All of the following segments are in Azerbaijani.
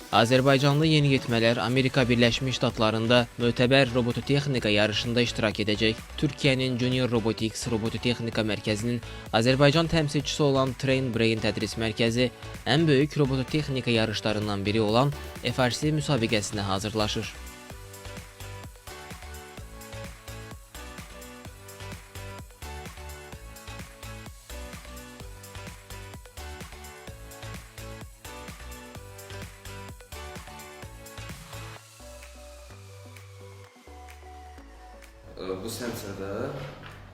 Azərbaycanlı yeniyetmələr Amerika Birləşmiş Ştatlarında mötəbər robototexnika yarışında iştirak edəcək. Türkiyənin Junior Robotics Robototexnika Mərkəzinin Azərbaycan təmsilçisi olan Train Brain Tədris Mərkəzi ən böyük robototexnika yarışlarından biri olan FRC müsabiqəsinə hazırlaşır. Bu sensorda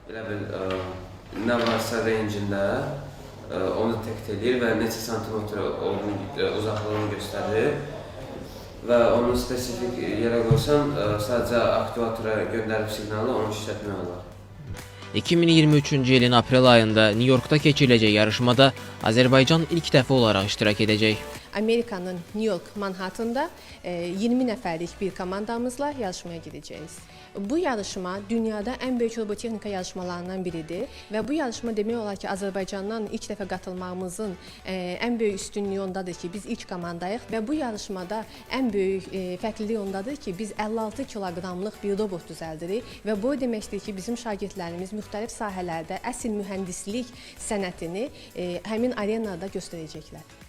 elə bil nə varsa range'ində onu tekt edir və neçə santimetr uzaqlığını göstərir və onu spesifik yerə qoysan sadəcə aktivatora göndərib siqnalı onu işlətmək olar. 2023-cü ilin aprel ayında New York'ta keçiriləcək yarışmada Azərbaycan ilk dəfə olaraq iştirak edəcək. Amerika'nın New York Manhattan'da 20 nəfərlik bir komandamızla yarışmaya gideceğiz. Bu yarışma dünyada en büyük robotexnika yarışmalarından biridir və bu yarışma demək olar ki, Azərbaycandan ilk dəfə qatılmağımızın en büyük üstünlüyü ondadır ki, biz ilk komandayıq və bu yarışmada en büyük fərqliliyi ondadır ki, biz 56 kiloqramlıq bir robot düzəldirik və bu deməkdir ki, bizim şagirdlərimiz müxtəlif sahələrdə əsl mühəndislik sənətini həmin arenada göstərəcəklər.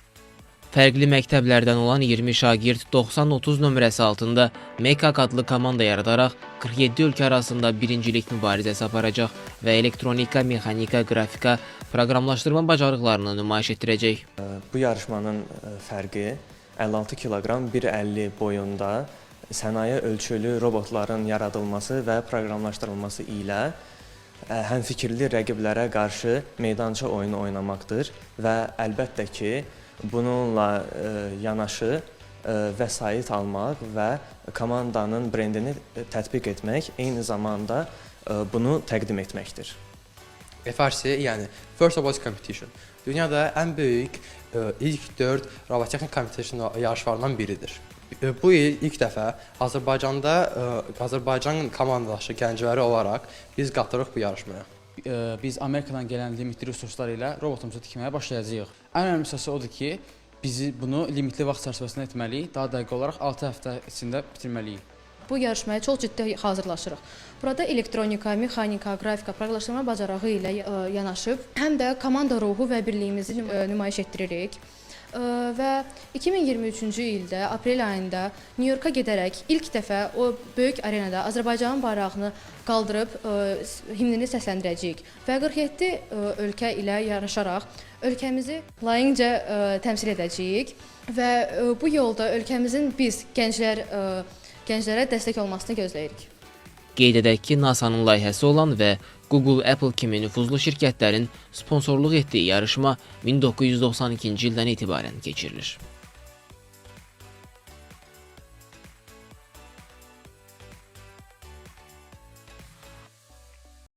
Fərqli məktəblərdən olan 20 şagird 90-30 nömrəsi altında MEKAK adlı komanda yaradaraq 47 ölkə arasında birincilik mübarizəsi aparacaq və elektronika, mexanika, qrafika, proqramlaşdırma bacarıqlarını nümayiş etdirəcək. Bu yarışmanın fərqi 56 kiloqram 1.50 boyunda sənaye ölçülü robotların yaradılması və proqramlaşdırılması ilə həmfikirli rəqiblərə qarşı meydança oyunu oynamaqdır və əlbəttə ki, bununla yanaşı vəsait almaq və komandanın brendini tətbiq etmək, eyni zamanda bunu təqdim etməkdir. FRC, yəni First Robotics Competition, dünyada ən böyük ilk 4 robototexnika competition yarışlarından biridir. Bu il ilk dəfə Azərbaycan komandaşı gəncləri olaraq biz qatırıq bu yarışmaya. Biz Amerikadan gələn limitli resurslar ilə robotumuzu tikməyə başlayacağıq. Ən önəmli hissəsi odur ki, biz bunu limitli vaxt çərçivəsində etməliyik. Daha dəqiq olaraq 6 həftə içində bitirməliyik. Bu yarışmaya çox ciddi hazırlaşırıq. Burada elektronika, mexanika, qrafika, proqramlaşdırma bacarağı ilə yanaşıb, həm də komanda ruhu və birliyimizi nümayiş etdiririk. Və 2023-cü ildə aprel ayında New York'a gedərək ilk dəfə o böyük arenada Azərbaycanın bayrağını qaldırıb himnini səsləndirəcəyik və 47 ölkə ilə yarışaraq ölkəmizi layiqincə təmsil edəcəyik və bu yolda ölkəmizin biz gənclərə dəstək olmasını gözləyirik. Qeyd edək ki, NASA'nın layihəsi olan və Google, Apple kimi nüfuzlu şirkətlərin sponsorluq etdiyi yarışma 1992-ci ildən etibarən keçirilir.